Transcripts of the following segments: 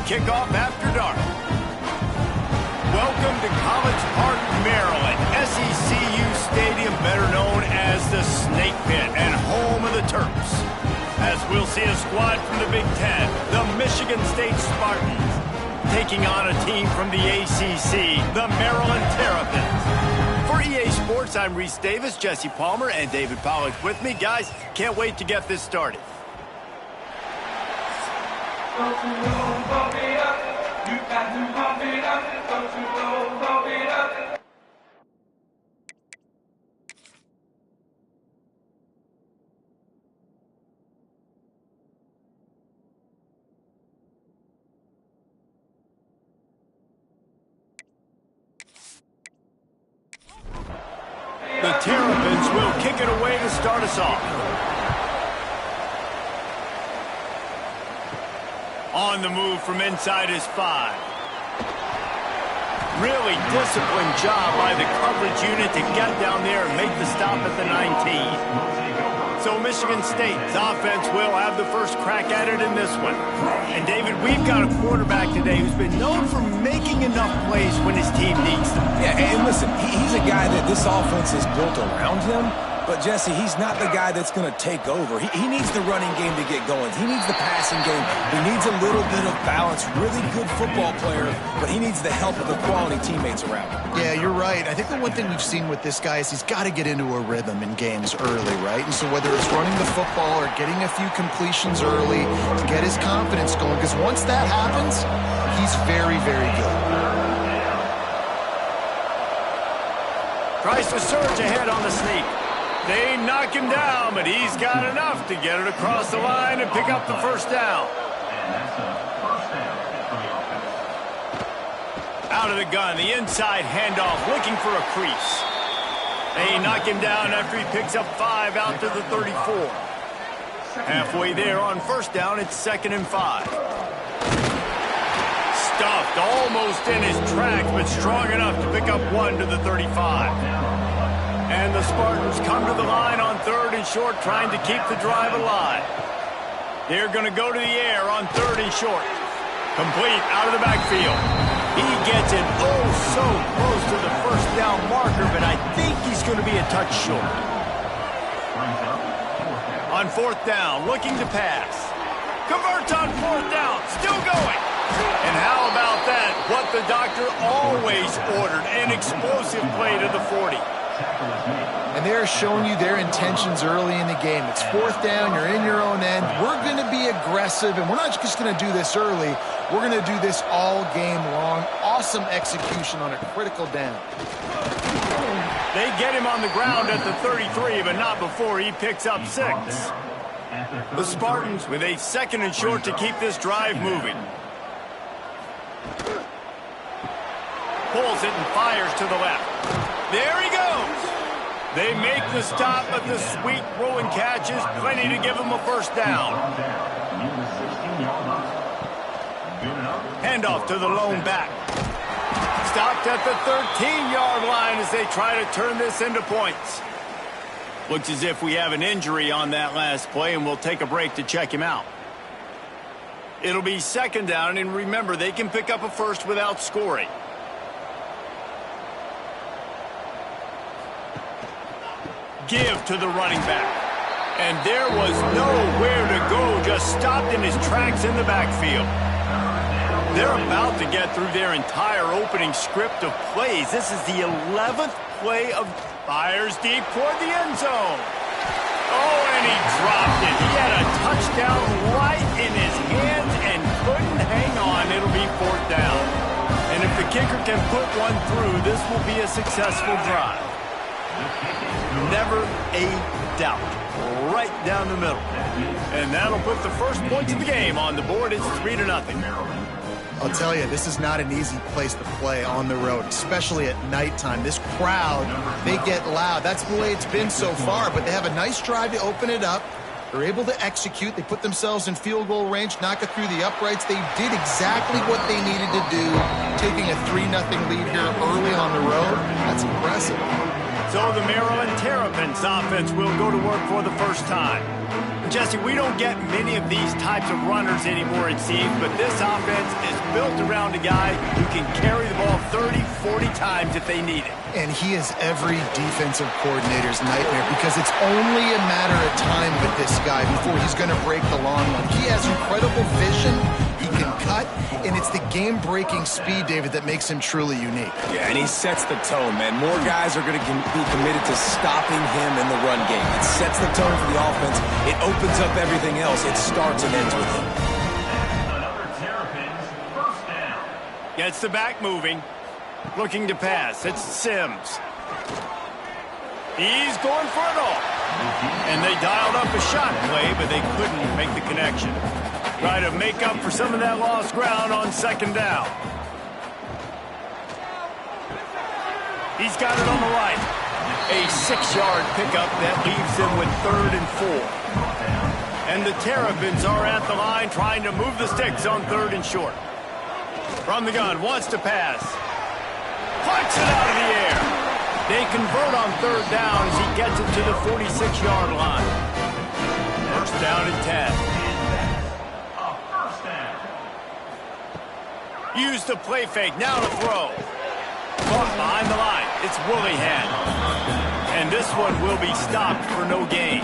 kickoff after dark. Welcome to College Park, Maryland, SECU Stadium, better known as the Snake Pit and home of the Terps. As we'll see a squad from the Big Ten, the Michigan State Spartans, taking on a team from the ACC, the Maryland Terrapins. For EA Sports, I'm Reese Davis, Jesse Palmer, and David Pollack with me. Guys, can't wait to get this started. Don't you know, bump it up. You got to bump it up. Don't you know, bump it up. The Terrapins will kick it away to start us off. On the move from inside his 5. Really disciplined job by the coverage unit to get down there and make the stop at the 19. So Michigan State's offense will have the first crack at it in this one. And David, we've got a quarterback today who's been known for making enough plays when his team needs them. Yeah, and listen, he's a guy that this offense is built around him. But, Jesse, he's not the guy that's going to take over. He needs the running game to get going. He needs the passing game. He needs a little bit of balance. Really good football player, but he needs the help of the quality teammates around him. Yeah, you're right. I think the one thing we've seen with this guy is he's got to get into a rhythm in games early, right? And so whether it's running the football or getting a few completions early to get his confidence going, because once that happens, he's very, very good. Tries to surge ahead on the sneak. They knock him down, but he's got enough to get it across the line and pick up the first down. Out of the gun, the inside handoff, looking for a crease. They knock him down after he picks up 5 out to the 34. Halfway there on first down, it's 2nd and 5. Stuffed almost in his tracks, but strong enough to pick up 1 to the 35. And the Spartans come to the line on 3rd and short, trying to keep the drive alive. They're going to go to the air on 3rd and short. Complete out of the backfield. He gets it oh so close to the first down marker, but I think he's going to be a touch short. On 4th down, looking to pass. Converts on 4th down, still going. And how about that? What the doctor always ordered, an explosive play to the 40. And they're showing you their intentions early in the game. It's 4th down, you're in your own end. We're going to be aggressive, and we're not just going to do this early. We're going to do this all game long. Awesome execution on a critical down. They get him on the ground at the 33, but not before he picks up 6. The Spartans with a 2nd and short to keep this drive moving. Pulls it and fires to the left. There he goes. They make the stop, but the sweet throwing catch is plenty to give them a first down. Handoff to the lone back. Stopped at the 13-yard line as they try to turn this into points. Looks as if we have an injury on that last play, and we'll take a break to check him out. It'll be 2nd down, and remember, they can pick up a first without scoring. Give to the running back. And there was nowhere to go, just stopped in his tracks in the backfield. They're about to get through their entire opening script of plays. This is the 11th play of fires deep toward the end zone. Oh, and he dropped it. He had a touchdown right in his hands and couldn't hang on. It'll be 4th down. And if the kicker can put one through, this will be a successful drive. Never a doubt. Right down the middle. And that'll put the first points of the game on the board. It's 3-0. I'll tell you, this is not an easy place to play on the road, especially at nighttime. This crowd, they get loud. That's the way it's been so far, but they have a nice drive to open it up. They're able to execute. They put themselves in field goal range, knock it through the uprights. They did exactly what they needed to do, taking a 3-0 lead here early on the road. That's impressive. So the Maryland Terrapins offense will go to work for the first time. Jesse, we don't get many of these types of runners anymore, it seems, but this offense is built around a guy who can carry the ball 30, 40 times if they need it. And he is every defensive coordinator's nightmare because it's only a matter of time with this guy before he's going to break the long one. He has incredible vision, he can cut, and it's the game-breaking speed, David, that makes him truly unique. Yeah, and he sets the tone, man. More guys are going to be committed to stopping him in the run game. It sets the tone for the offense. It opens up everything else. It starts and ends with him. Another Terrapins first down. Gets the back moving. Looking to pass. It's Sims. He's going for it all. And they dialed up a shot play, but they couldn't make the connection. Try to make up for some of that lost ground on second down. He's got it on the right. A 6-yard pickup that leaves him with 3rd and 4. And the Terrapins are at the line trying to move the sticks on 3rd and short. From the gun, wants to pass. Punts it out of the air. They convert on 3rd down as he gets it to the 46-yard line. First down and 10. A first down. Use the play fake, now to throw. Caught behind the line. It's Willihan. And this one will be stopped for no gain.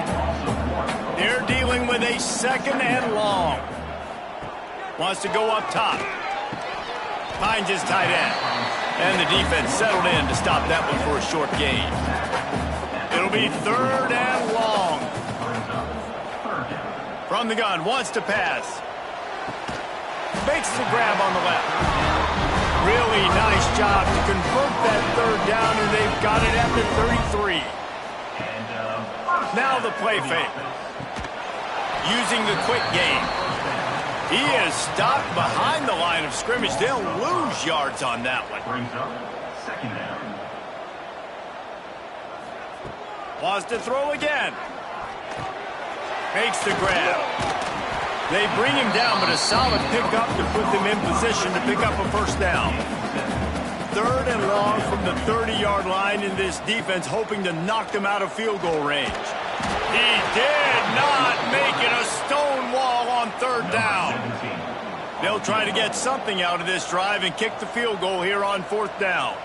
They're dealing with a 2nd and long. Wants to go up top. Finds his tight end. And the defense settled in to stop that one for a short gain. It'll be 3rd and long. From the gun, wants to pass. Makes the grab on the left. Really nice job to convert that 3rd down, and they've got it at the 33. Now the play fake. Using the quick game. He is stopped behind the line of scrimmage. They'll lose yards on that one. Brings up 2nd down. Wants to throw again. Makes the grab. They bring him down, but a solid pickup to put them in position to pick up a first down. 3rd and long from the 30-yard line, in this defense hoping to knock them out of field goal range. He did not make it. A stone wall on 3rd down. They'll try to get something out of this drive and kick the field goal here on 4th down.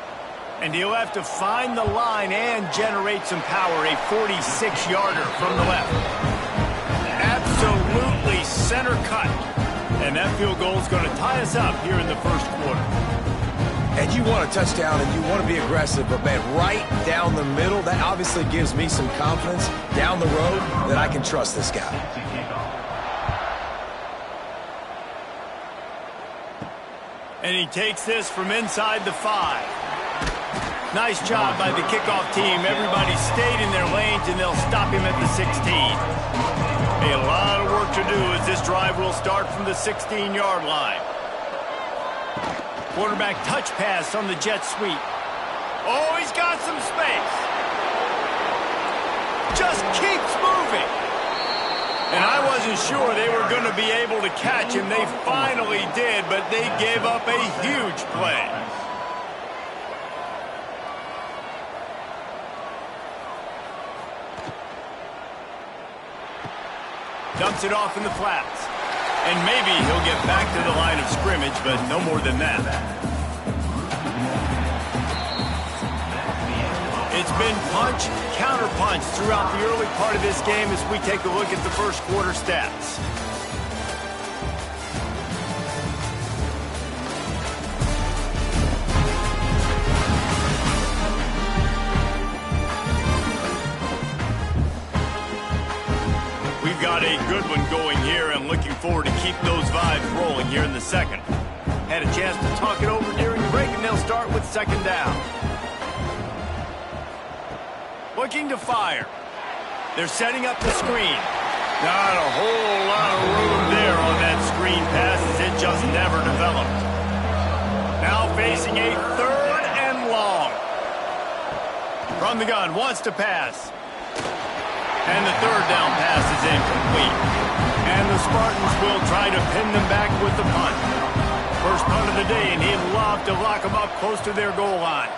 And he'll have to find the line and generate some power. A 46-yarder from the left. Absolutely center cut. And that field goal is going to tie us up here in the first quarter. And you want a touchdown and you want to be aggressive, but man, right down the middle, that obviously gives me some confidence down the road that I can trust this guy. And he takes this from inside the 5. Nice job by the kickoff team. Everybody stayed in their lanes, and they'll stop him at the 16. A lot of work to do as this drive will start from the 16-yard line. Quarterback touch pass on the jet sweep. Oh, he's got some space. Just keeps moving. And I wasn't sure they were going to be able to catch him. They finally did, but they gave up a huge play. Dumps it off in the flats. And maybe he'll get back to the line of scrimmage, but no more than that. It's been punch, counter punch throughout the early part of this game as we take a look at the first quarter stats. We've got a good one going here and looking forward to keep those vibes rolling here in the second. Had a chance to talk it over during the break, and they'll start with 2nd down. Looking to fire. They're setting up the screen. Not a whole lot of room there on that screen pass as it just never developed. Now facing a 3rd and long. From the gun, wants to pass. And the 3rd down pass is incomplete. And the Spartans will try to pin them back with the punt. First punt of the day, and he'd love to lock them up close to their goal line.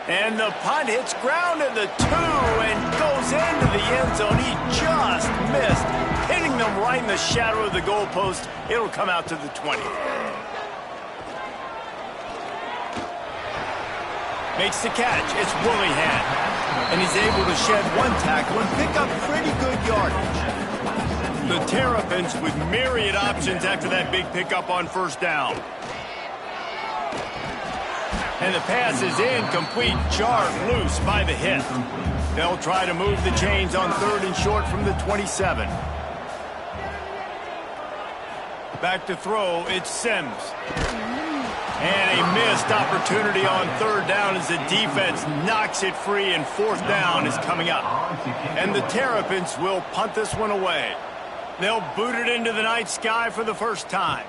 And the punt hits ground in the 2 and goes into the end zone. He just missed, hitting them right in the shadow of the goalpost. It'll come out to the 20. Makes the catch. It's Willingham. And he's able to shed one tackle and pick up pretty good yardage. The Terrapins with myriad options after that big pickup on first down. And the pass is incomplete, jarred loose by the hit. They'll try to move the chains on 3rd and short from the 27. Back to throw, it's Sims. And a missed opportunity on 3rd down as the defense knocks it free, and 4th down is coming up. And the Terrapins will punt this one away. They'll boot it into the night sky for the first time.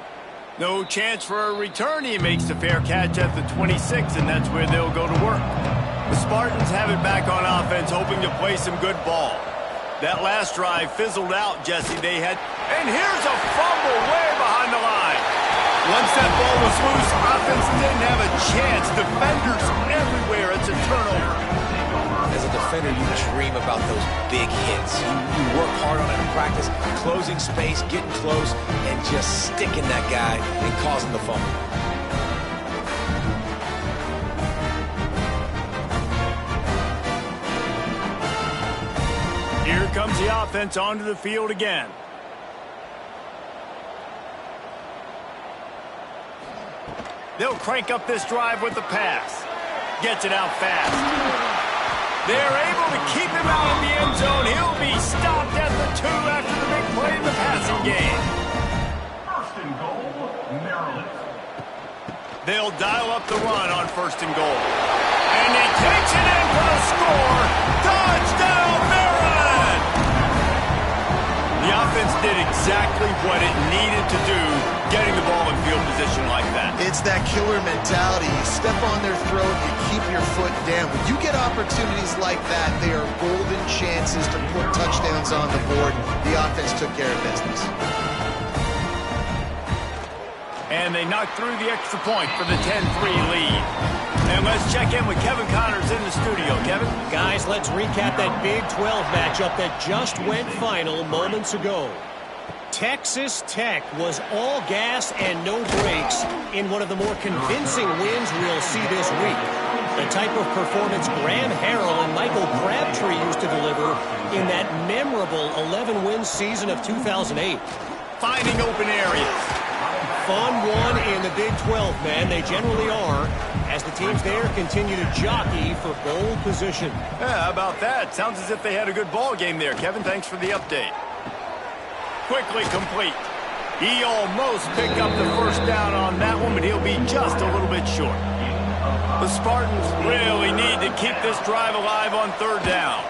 No chance for a return. He makes the fair catch at the 26, and that's where they'll go to work. The Spartans have it back on offense, hoping to play some good ball. That last drive fizzled out, Jesse. They had... And here's a fumble way behind the line. Once that ball was loose, offense didn't have a chance. Defenders everywhere. It's a turnover. As a defender, you dream about those big hits. You work hard on it in practice, closing space, getting close, and just sticking that guy and causing the fumble. Here comes the offense onto the field again. They'll crank up this drive with the pass. Gets it out fast. They're able to keep him out of the end zone. He'll be stopped at the 2 after the big play in the passing game. 1st and goal, Maryland. They'll dial up the run on 1st and goal. And he takes it in for a score. Touchdown, Maryland! The offense did exactly what it needed to do, getting the ball in field position like that. It's that killer mentality. You step on their throat, you keep your foot down. When you get opportunities like that, they are golden chances to put touchdowns on the board. The offense took care of business. And they knocked through the extra point for the 10-3 lead. And let's check in with Kevin Connors in the studio. Kevin? Guys, let's recap that Big 12 matchup that just went final moments ago. Texas Tech was all gas and no brakes in one of the more convincing wins we'll see this week. The type of performance Graham Harrell and Michael Crabtree used to deliver in that memorable 11-win season of 2008. Finding open areas. Fun one in the Big 12, man. They generally are, as the teams there continue to jockey for bowl position. Yeah, how about that? Sounds as if they had a good ball game there. Kevin, thanks for the update. Quickly complete. He almost picked up the 1st down on that one, but he'll be just a little bit short. The Spartans really need to keep this drive alive on 3rd down.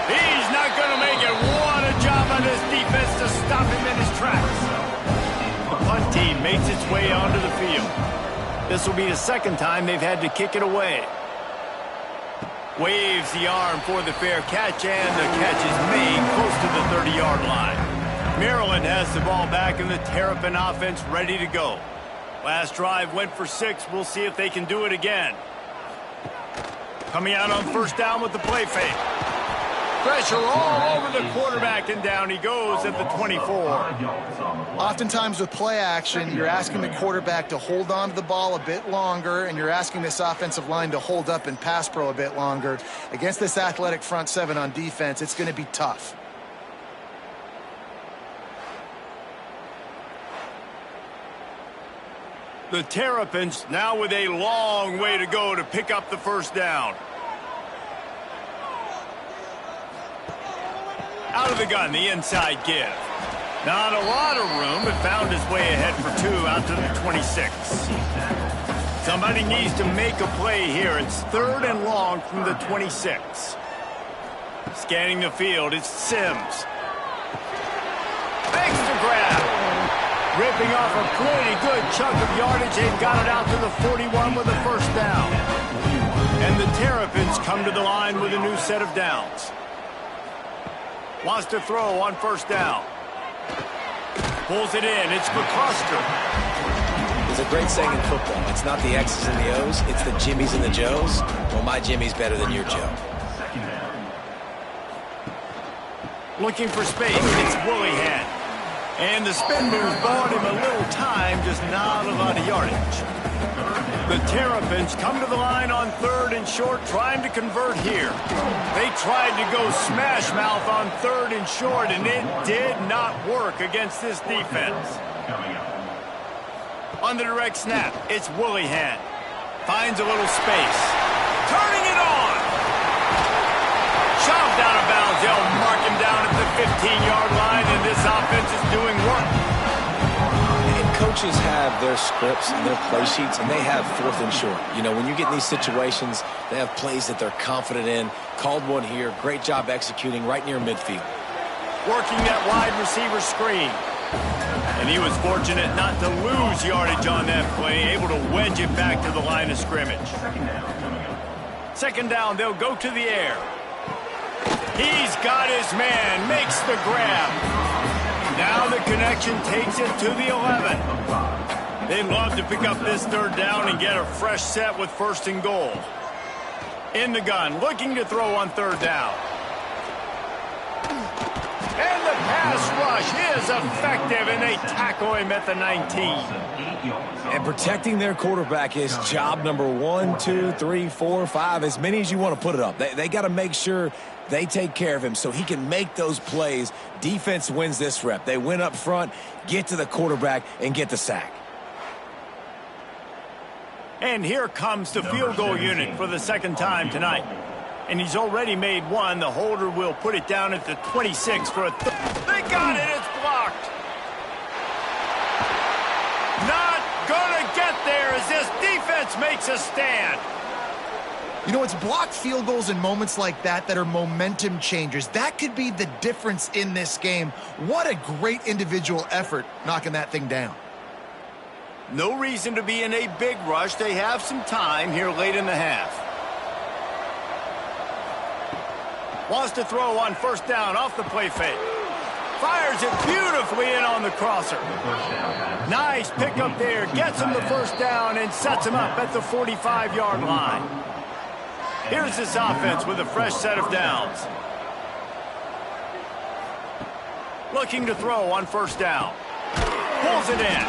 He's not going to make it. What a job on this defense to stop him in his tracks. The punt team makes its way onto the field. This will be the 2nd time they've had to kick it away. Waves the arm for the fair catch, and the catch is made close to the 30-yard line. Maryland has the ball back, and the Terrapin offense ready to go. Last drive went for 6. We'll see if they can do it again. Coming out on 1st down with the play fake. Pressure all over the quarterback, and down he goes at the 24. Oftentimes with play action, you're asking the quarterback to hold on to the ball a bit longer, and you're asking this offensive line to hold up and pass pro a bit longer. Against this athletic front 7 on defense, it's going to be tough. The Terrapins now with a long way to go to pick up the 1st down. Out of the gun, the inside give. Not a lot of room, but found his way ahead for 2 out to the 26. Somebody needs to make a play here. It's 3rd and long from the 26. Scanning the field, it's Sims. Extra grab. Ripping off a pretty good chunk of yardage. They've got it out to the 41 with a 1st down. And the Terrapins come to the line with a new set of downs. Wants to throw on 1st down. Pulls it in. It's McCluster. There's a great saying in football. It's not the X's and the O's, it's the Jimmies and the Joes. Well, my Jimmy's better than your Joe. Looking for space, it's Willihan. And the spin move bought him a little time, just not a lot of yardage. The Terrapins come to the line on 3rd and short, trying to convert here. They tried to go smash mouth on 3rd and short, and it did not work against this defense. On the direct snap, it's Willihan. Finds a little space. Turning it on! Shoved out of bounds. They'll mark him down at the 15-yard line, and this offense is doing work. And coaches have their scripts and their play sheets, and they have 4th and short. You know, when you get in these situations, they have plays that they're confident in. Called one here. Great job executing right near midfield. Working that wide receiver screen. And he was fortunate not to lose yardage on that play, able to wedge it back to the line of scrimmage. Second down, they'll go to the air. He's got his man, makes the grab. Now the connection takes it to the 11. They'd love to pick up this 3rd down and get a fresh set with 1st and goal. In the gun, looking to throw on 3rd down. And the pass rush is effective, and they tackle him at the 19. And protecting their quarterback is job number 1, 2, 3, 4, 5, as many as you want to put it up. They got to make sure they take care of him so he can make those plays. Defense wins this rep. They win up front, get to the quarterback, and get the sack. And here comes the field goal unit for the 2nd time tonight. And he's already made one. The holder will put it down at the 26 for a They got it. It's blocked. Not gonna get there as this defense makes a stand. You know, it's blocked field goals in moments like that that are momentum changers. That could be the difference in this game. What a great individual effort knocking that thing down. No reason to be in a big rush. They have some time here late in the half. Wants to throw on 1st down off the play fake. Fires it beautifully in on the crosser. Nice pickup there. Gets him the 1st down and sets him up at the 45-yard line. Here's this offense with a fresh set of downs. Looking to throw on 1st down. Pulls it in.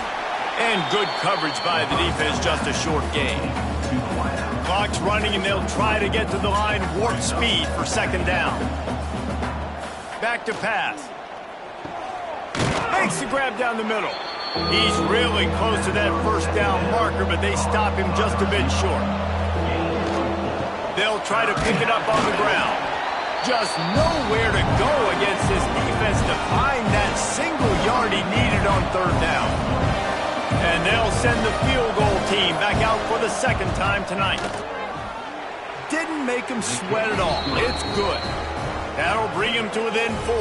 And good coverage by the defense, just a short gain. Clock's running, and they'll try to get to the line warp speed for 2nd down. Back to pass. Makes the grab down the middle. He's really close to that 1st down marker, but they stop him just a bit short. They'll try to pick it up on the ground. Just nowhere to go against this defense to find that single yard he needed on 3rd down. And they'll send the field goal team back out for the 2nd time tonight. Didn't make him sweat at all. It's good. That'll bring him to within 4.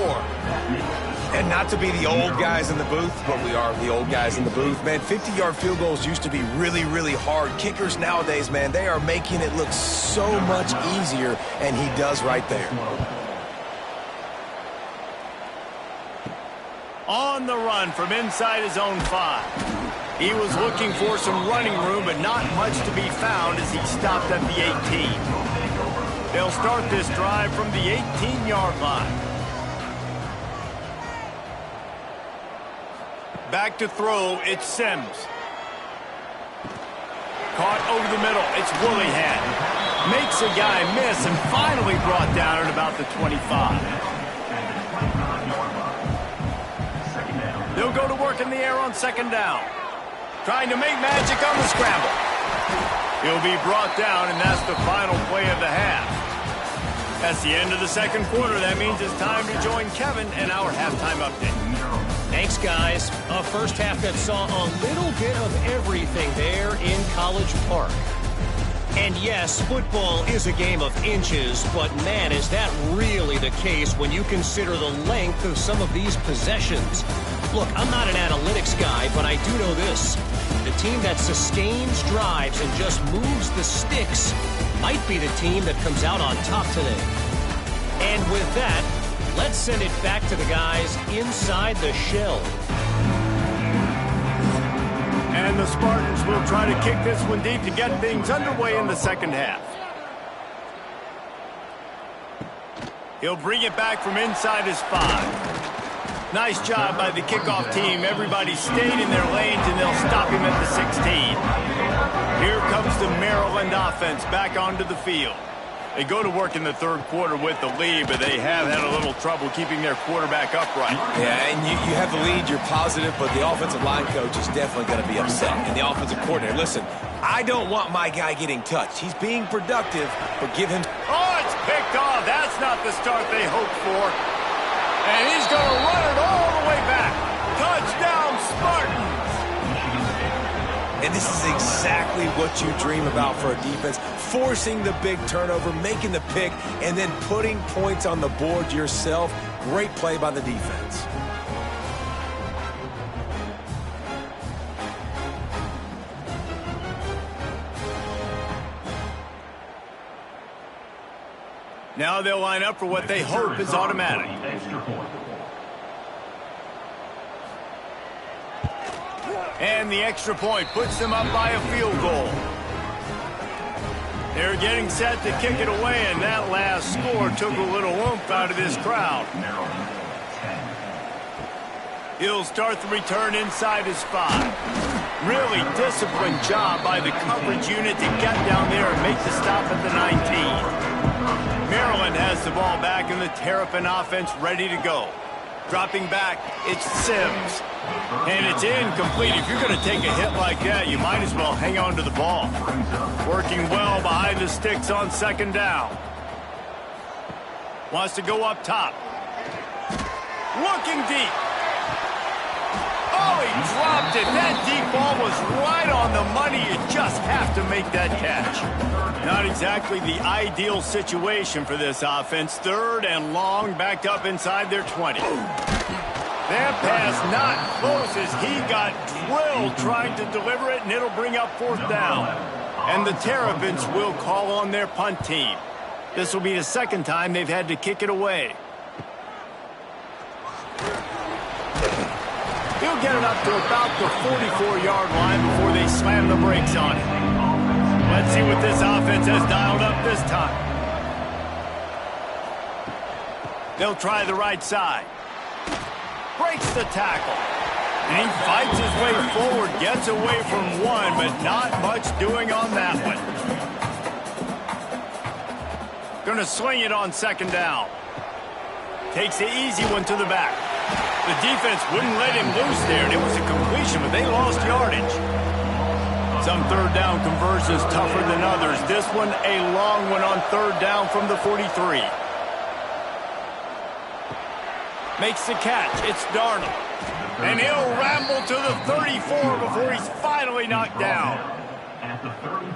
And not to be the old guys in the booth, but we are the old guys in the booth. Man, 50-yard field goals used to be really, really hard. Kickers nowadays, man, they are making it look so much easier, and he does right there. On the run from inside his own 5. He was looking for some running room, but not much to be found as he stopped at the 18. They'll start this drive from the 18-yard line. Back to throw, it's Sims. Caught over the middle, it's Willihan. Makes a guy miss and finally brought down at about the 25. They'll go to work in the air on 2nd down. Trying to make magic on the scramble. He'll be brought down, and that's the final play of the half. That's the end of the 2nd quarter. That means it's time to join Kevin and our halftime update. Thanks, guys. A first half that saw a little bit of everything there in College Park. And yes, football is a game of inches, but man, is that really the case when you consider the length of some of these possessions. Look, I'm not an analytics guy, but I do know this. The team that sustains drives and just moves the sticks might be the team that comes out on top today. And with that, let's send it back to the guys inside the shell. And the Spartans will try to kick this one deep to get things underway in the second half. He'll bring it back from inside his 5. Nice job by the kickoff team. Everybody stayed in their lanes, and they'll stop him at the 16. Here comes the Maryland offense back onto the field. They go to work in the third quarter with the lead, but they have had a little trouble keeping their quarterback upright. Yeah, and you have the lead, you're positive, but the offensive line coach is definitely going to be upset. And the offensive coordinator, listen, I don't want my guy getting touched. He's being productive, but give him... Oh, it's picked off. That's not the start they hoped for. And he's going to run it all the way back. Touchdown, Spartans! And this is exactly what you dream about for a defense. Forcing the big turnover, making the pick, and then putting points on the board yourself. Great play by the defense. Now they'll line up for what they hope is automatic. And the extra point puts them up by a field goal. They're getting set to kick it away, and that last score took a little oomph out of this crowd. He'll start the return inside his 5. Really disciplined job by the coverage unit to get down there and make the stop at the 19. Maryland has the ball back, and the Terrapin offense ready to go. Dropping back, it's Sims. And it's incomplete. If you're going to take a hit like that, you might as well hang on to the ball. Working well behind the sticks on second down. Wants to go up top. Looking deep. Oh, he dropped it. That deep ball was right on the money. You just have to make that catch. Not exactly the ideal situation for this offense. Third and long, backed up inside their 20. That pass not close as he got drilled trying to deliver it, and it'll bring up fourth down. And the Terrapins will call on their punt team. This will be the second time they've had to kick it away. He'll get it up to about the 44-yard line before they slam the brakes on it. Let's see what this offense has dialed up this time. They'll try the right side. Breaks the tackle. And he fights his way forward, gets away from one, but not much doing on that one. Gonna swing it on second down. Takes the easy one to the back. The defense wouldn't let him loose there, and it was a completion, but they lost yardage. Some third down conversions tougher than others. This one a long one on third down from the 43. Makes the catch. It's Darnold. And he'll ramble to the 34 before he's finally knocked down.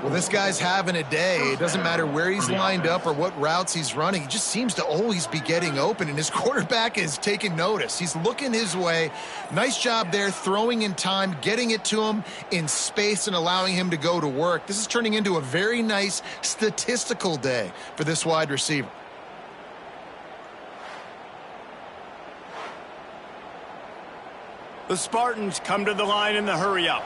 Well, this guy's having a day. It doesn't matter where he's lined up or what routes he's running. He just seems to always be getting open, and his quarterback is taking notice. He's looking his way. Nice job there, throwing in time, getting it to him in space and allowing him to go to work. This is turning into a very nice statistical day for this wide receiver. The Spartans come to the line in the hurry-up.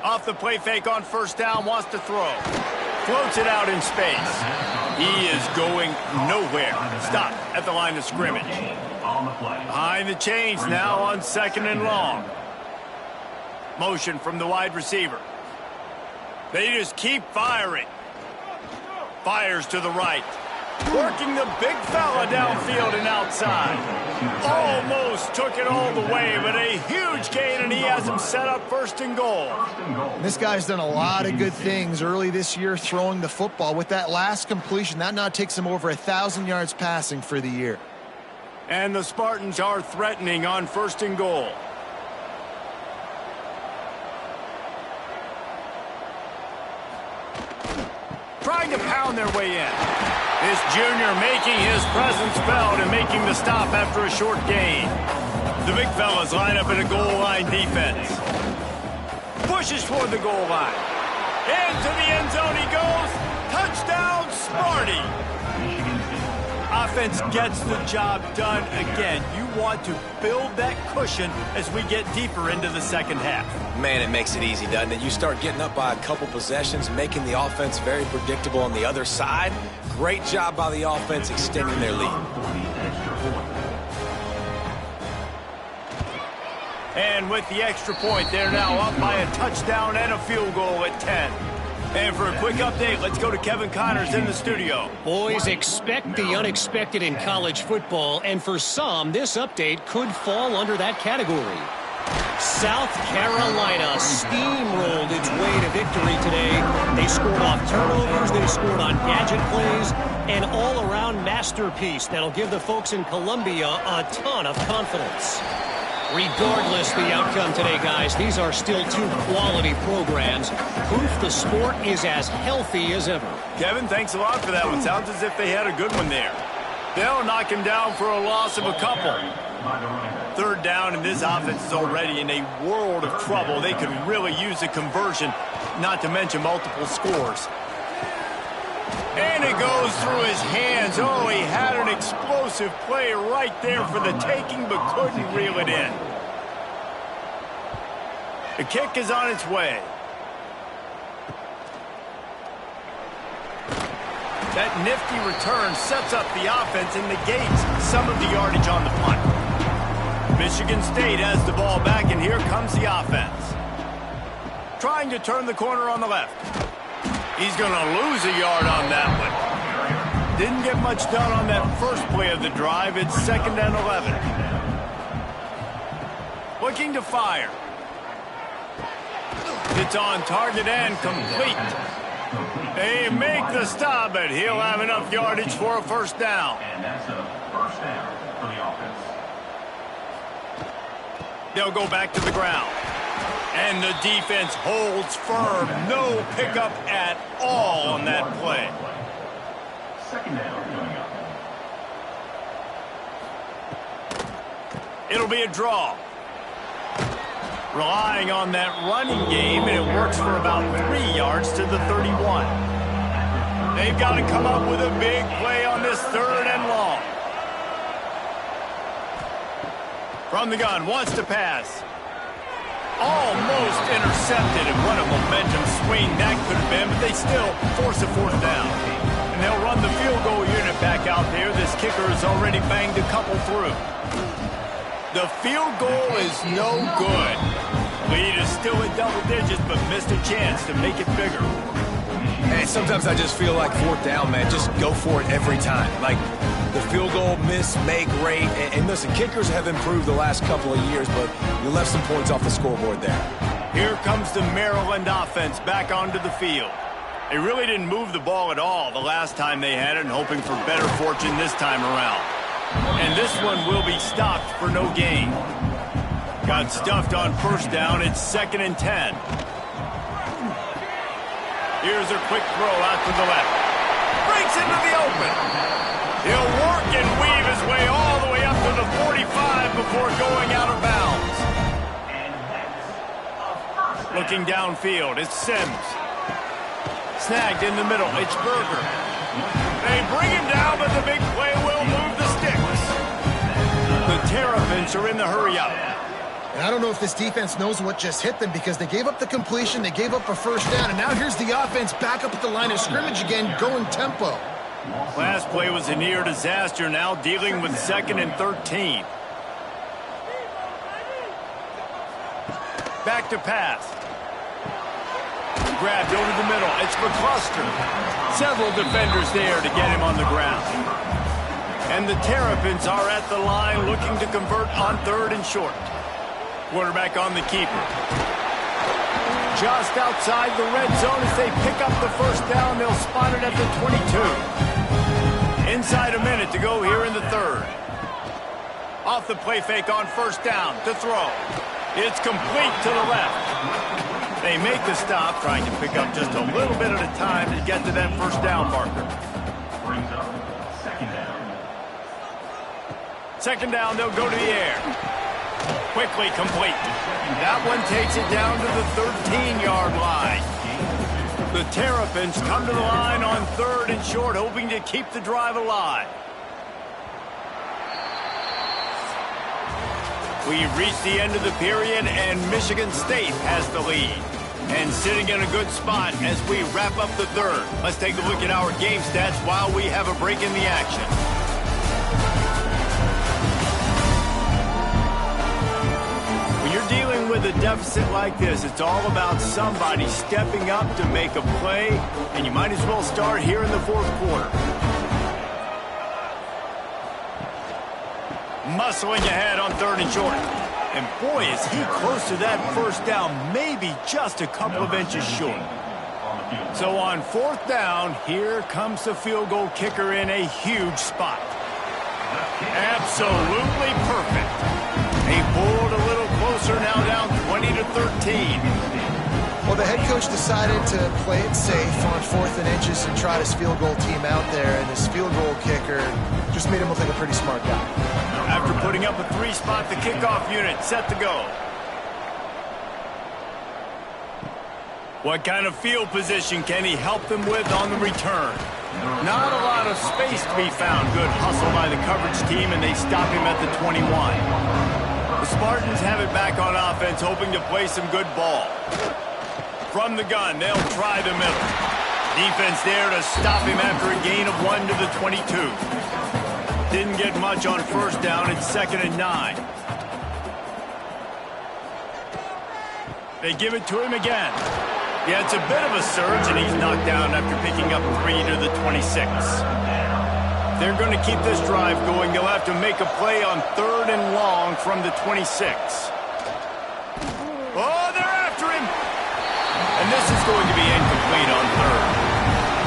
Off the play fake on first down, wants to throw. Floats it out in space. He is going nowhere. Stop at the line of scrimmage. Behind the chains now on second and long. Motion from the wide receiver. They just keep firing. Fires to the right. Working the big fella downfield and outside. Almost took it all the way, but a huge gain, and he has him set up first and goal. This guy's done a lot of good things early this year throwing the football. With that last completion, that now takes him over 1,000 yards passing for the year. And the Spartans are threatening on first and goal. Trying to pound their way in. This junior making his presence felt and making the stop after a short gain. The big fellas line up in a goal line defense. Pushes toward the goal line. Into the end zone he goes. Touchdown, Sparty. offense gets the job done again. You want to build that cushion as we get deeper into the second half. Man, it makes it easy, doesn't it? You start getting up by a couple possessions, making the offense very predictable on the other side. Great job by the offense extending their lead. And with the extra point, they're now up by a touchdown and a field goal at 10. And for a quick update, let's go to Kevin Connors in the studio. Boys, expect the unexpected in college football, and for some, this update could fall under that category. South Carolina steamrolled its way to victory today. They scored off turnovers, they scored on gadget plays, an all-around masterpiece that'll give the folks in Columbia a ton of confidence. Regardless the outcome today, guys, these are still two quality programs. Proof the sport is as healthy as ever. Kevin, thanks a lot for that one. Sounds as if they had a good one there. They'll knock him down for a loss of a couple. Third down, and this offense is already in a world of trouble. They could really use a conversion, not to mention multiple scores. And it goes through his hands. Oh, he had an explosive play right there for the taking, but couldn't reel it in. The kick is on its way. That nifty return sets up the offense and negates some of the yardage on the punt. Michigan State has the ball back, and here comes the offense. Trying to turn the corner on the left. He's going to lose a yard on that one. Didn't get much done on that first play of the drive. It's 2nd and 11. Looking to fire. It's on target and complete. They make the stop, but he'll have enough yardage for a first down. And that's a first down for the offense. They'll go back to the ground. And the defense holds firm. No pickup at all on that play. Second down coming up. It'll be a draw. Relying on that running game, and it works for about 3 yards to the 31. They've got to come up with a big play on this 3rd and long. From the gun, wants to pass. Almost intercepted, and what a momentum swing that could have been, but they still force a 4th down. And they'll run the field goal unit back out there. This kicker has already banged a couple through. The field goal is no good. Lead is still in double digits, but missed a chance to make it bigger. Hey, sometimes I just feel like 4th down, man. Just go for it every time. Like, the field goal miss, make rate. And listen, kickers have improved the last couple of years, but you left some points off the scoreboard there. Here comes the Maryland offense back onto the field. They really didn't move the ball at all the last time they had it, and hoping for better fortune this time around. And this one will be stopped for no gain. Got stuffed on 1st down. It's 2nd and 10. Here's a quick throw out to the left. Breaks into the open. He'll work and weave his way all the way up to the 45 before going out of bounds. Looking downfield, it's Sims. Snagged in the middle, it's Berger. They bring him down, but the big play will move the sticks. The Terrapins are in the hurry-up. And I don't know if this defense knows what just hit them, because they gave up the completion, they gave up a 1st down, and now here's the offense back up at the line of scrimmage again, going tempo. Last play was a near disaster, now dealing with 2nd and 13. Back to pass. Grabbed over the middle. It's McCluster. Several defenders there to get him on the ground. And the Terrapins are at the line looking to convert on 3rd and short. Quarterback on the keeper. Just outside the red zone as they pick up the 1st down. They'll spot it at the 22. Inside a minute to go here in the 3rd. Off the play fake on 1st down to throw. It's complete to the left. They make the stop, trying to pick up just a little bit at a time to get to that 1st down marker. Brings up 2nd down. 2nd down, they'll go to the air. Quickly complete. That one takes it down to the 13-yard line. The Terrapins come to the line on 3rd and short, hoping to keep the drive alive. We've reached the end of the period, and Michigan State has the lead. And sitting in a good spot as we wrap up the third. Let's take a look at our game stats while we have a break in the action. When you're dealing with a deficit like this, it's all about somebody stepping up to make a play, and you might as well start here in the fourth quarter. Muscling ahead on 3rd and short. And boy, is he close to that first down, maybe just a couple of inches short. So on 4th down, here comes the field goal kicker in a huge spot. Absolutely perfect. They pulled a little closer, now down 20-13. Well, the head coach decided to play it safe on 4th and inches and try his field goal team out there, and his field goal kicker just made him look like a pretty smart guy. After putting up a 3-spot, the kickoff unit set to go. What kind of field position can he help them with on the return? Not a lot of space to be found. Good hustle by the coverage team, and they stop him at the 21. The Spartans have it back on offense, hoping to play some good ball. From the gun, they'll try the middle. Defense there to stop him after a gain of 1 to the 22. Didn't get much on 1st down. It's 2nd and 9. They give it to him again. Yeah, it's a bit of a surge, and he's knocked down after picking up 3 to the 26. They're going to keep this drive going. They'll have to make a play on 3rd and long from the 26. Oh, they're after him! And this is going to be incomplete on 3rd.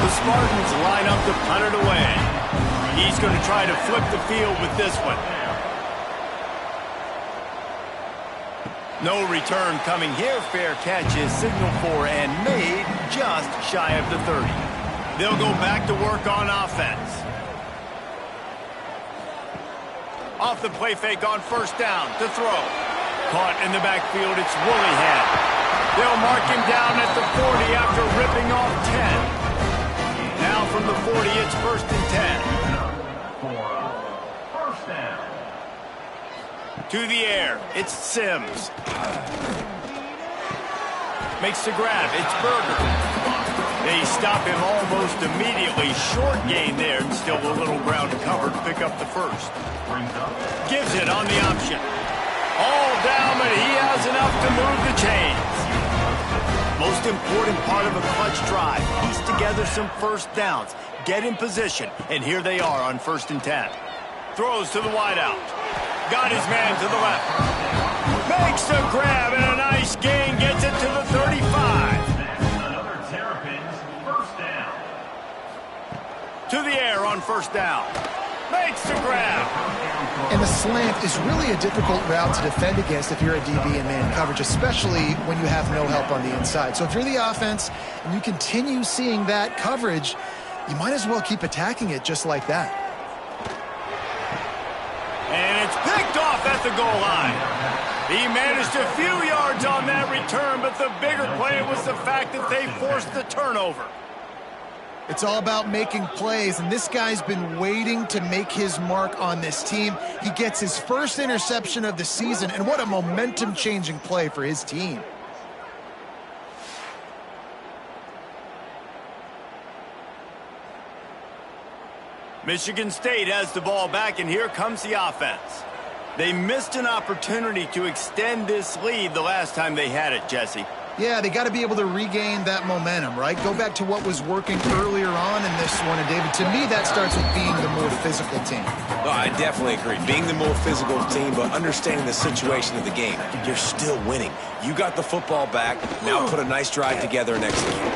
The Spartans line up to punt it away. He's going to try to flip the field with this one. No return coming here. Fair catch is signaled for and made just shy of the 30. They'll go back to work on offense. Off the play fake on 1st down to throw. Caught in the backfield, it's Woollyhead. They'll mark him down at the 40 after ripping off 10. Now from the 40, it's 1st and 10. To the air, it's Sims. Makes the grab, it's Berger. They stop him almost immediately. Short gain there, and still a little ground covered. Pick up the 1st. Gives it on the option. All down, but he has enough to move the chains. Most important part of a clutch drive. Piece together some 1st downs. Get in position, and here they are on 1st and 10. Throws to the wideout. Got his man to the left. Makes the grab, and a nice gain. Gets it to the 35. Another Terrapins 1st down. To the air on 1st down. Makes the grab. And the slant is really a difficult route to defend against if you're a DB in man coverage, especially when you have no help on the inside. So if you're the offense and you continue seeing that coverage, you might as well keep attacking it just like that. And it's picked off at the goal line. He managed a few yards on that return, but the bigger play was the fact that they forced the turnover. It's all about making plays, and this guy's been waiting to make his mark on this team. He gets his 1st interception of the season, and what a momentum-changing play for his team. Michigan State has the ball back, and here comes the offense. They missed an opportunity to extend this lead the last time they had it, Jesse. Yeah, they got to be able to regain that momentum, right? Go back to what was working earlier on in this one. And, David, to me, that starts with being the more physical team. No, I definitely agree. Being the more physical team, but understanding the situation of the game. You're still winning. You got the football back. Now put a nice drive together and execute.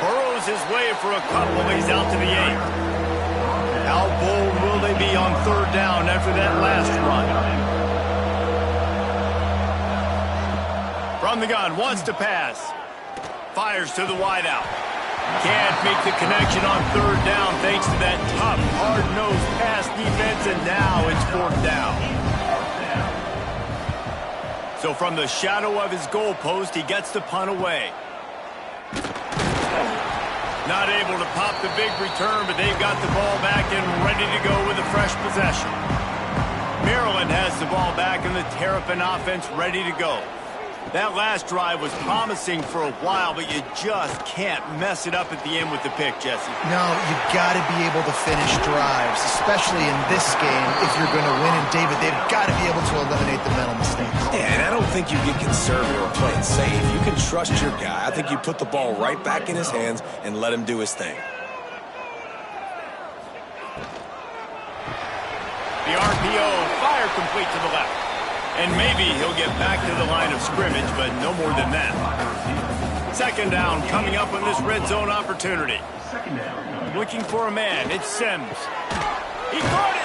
Burrows his way for a couple. He's out to the 8. How bold will they be on 3rd down after that last run? From the gun, wants to pass. Fires to the wideout. Can't make the connection on 3rd down thanks to that tough, hard-nosed pass defense, and now it's 4th down. So from the shadow of his goalpost, he gets the punt away. Not able to pop the big return, but they've got the ball back and ready to go with a fresh possession. Maryland has the ball back and the Terrapin offense ready to go. That last drive was promising for a while, but you just can't mess it up at the end with the pick, Jesse. No, you've got to be able to finish drives, especially in this game if you're going to win. And, David, they've got to be able to eliminate the mental mistakes. Yeah, and I don't think you get conservative or play it safe. You can trust your guy. I think you put the ball right back in his hands and let him do his thing. The RPO, fire complete to the left. And maybe he'll get back to the line of scrimmage, but no more than that. Second down coming up on this red zone opportunity. Looking for a man. It's Sims. He caught it.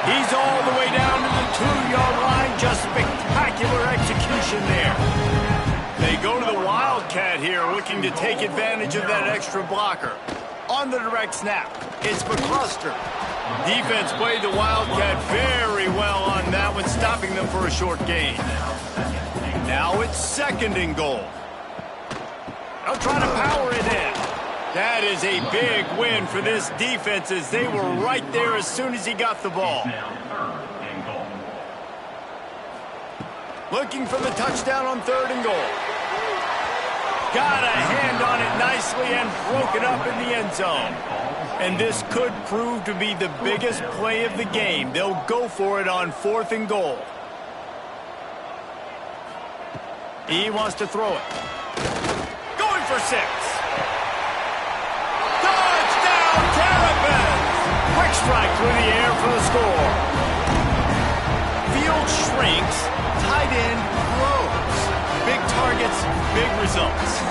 He's all the way down to the 2-yard line. Just spectacular execution there. They go to the Wildcat here, looking to take advantage of that extra blocker. On the direct snap, it's McCluster. Defense played the Wildcat very well on that one, stopping them for a short gain. Now it's second and goal. They'll try to power it in. That is a big win for this defense as they were right there as soon as he got the ball. Looking for the touchdown on third and goal. Got a hand on it nicely and broke it up in the end zone. And this could prove to be the biggest play of the game. They'll go for it on fourth and goal. He wants to throw it. Going for 6. Touchdown, Terrapins! Quick strike through the air for the score. Field shrinks, tight end grows. Big targets, big results.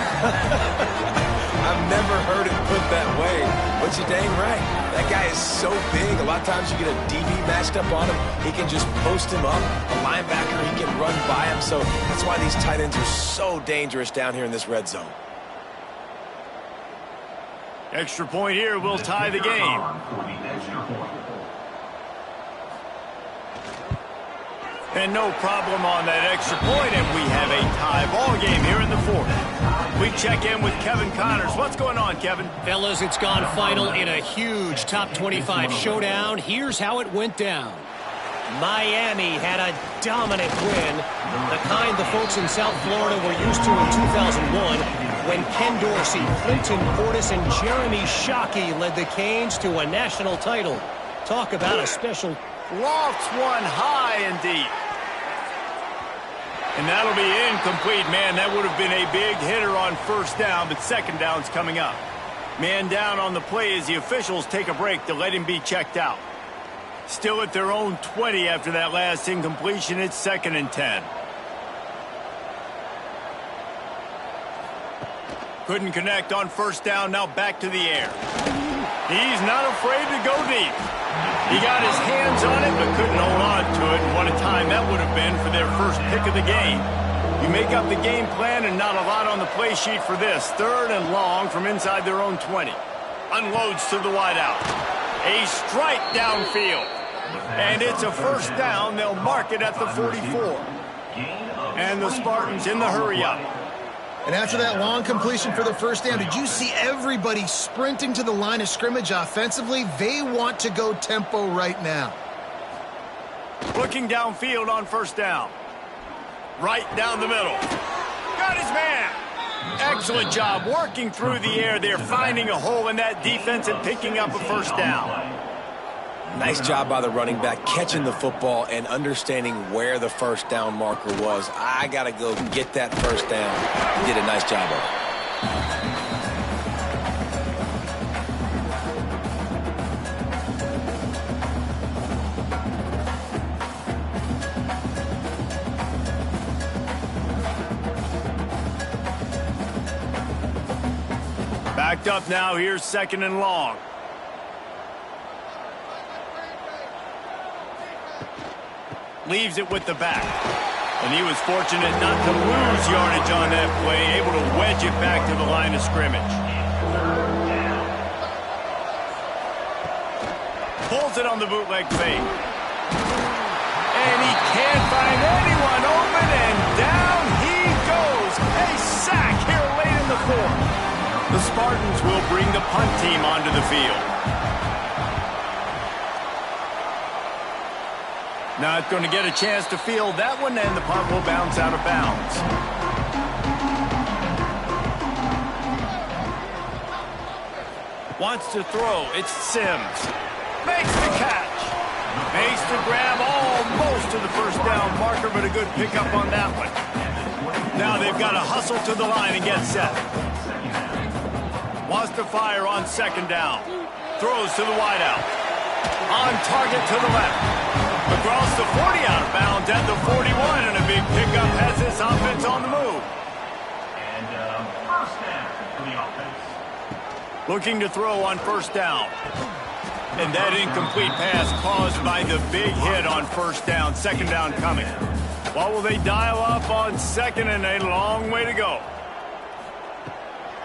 I've never heard it put that way, but you're dang right. That guy is so big, a lot of times you get a DB matched up on him. He can just post him up. A linebacker, he can run by him. So that's why these tight ends are so dangerous down here in this red zone. Extra point here will tie the game. And no problem on that extra point, and we have a tie ball game here in the fourth. We check in with Kevin Connors. What's going on, Kevin? Fellas, it's gone final in a huge top 25 showdown. Here's how it went down. Miami had a dominant win, the kind the folks in South Florida were used to in 2001 when Ken Dorsey, Clinton Portis, and Jeremy Shockey led the Canes to a national title. Talk about a special... Lofts one high and deep. And that'll be incomplete. Man, that would have been a big hitter on first down, but second down's coming up. Man down on the play as the officials take a break to let him be checked out. Still at their own 20 after that last incompletion. It's 2nd and 10. Couldn't connect on first down. Now back to the air. He's not afraid to go deep. He got his hands on it, but couldn't hold on to it. And what a time that would have been for their first pick of the game. You make up the game plan and not a lot on the play sheet for this. 3rd and long from inside their own 20. Unloads to the wideout. A strike downfield. And it's a first down. They'll mark it at the 44. And the Spartans in the hurry up. And after that long completion for the first down, did you see everybody sprinting to the line of scrimmage offensively? They want to go tempo right now. Looking downfield on first down. Right down the middle. Got his man. Excellent job working through the air there, finding a hole in that defense and picking up a first down. Nice job by the running back, catching the football and understanding where the first down marker was. I got to go get that first down. He did a nice job of it. Backed up now. Here's 2nd and long. Leaves it with the back. And he was fortunate not to lose yardage on that play, able to wedge it back to the line of scrimmage. Pulls it on the bootleg fake. And he can't find anyone open, and down he goes. A sack here late in the fourth. The Spartans will bring the punt team onto the field. Not going to get a chance to field that one, and the punt will bounce out of bounds. Wants to throw. It's Sims. Makes the catch. Makes the grab almost to the first down marker, but a good pickup on that one. Now they've got to hustle to the line and get set. Wants to fire on second down. Throws to the wideout. On target to the left. Across the 40 out of bounds at the 41, and a big pickup has this offense on the move. And first down for the offense. Looking to throw on first down. And that incomplete pass caused by the big hit on first down. Second down coming. What will they dial up on second, and a long way to go.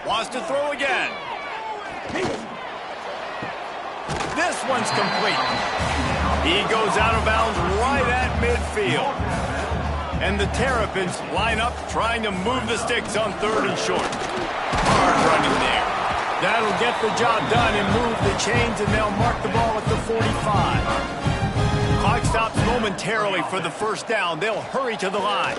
Wants to throw again. This one's complete. He goes out of bounds right at midfield. And the Terrapins line up trying to move the sticks on third and short. Hard running there. That'll get the job done and move the chains, and they'll mark the ball at the 45. Clock stops momentarily for the first down. They'll hurry to the line.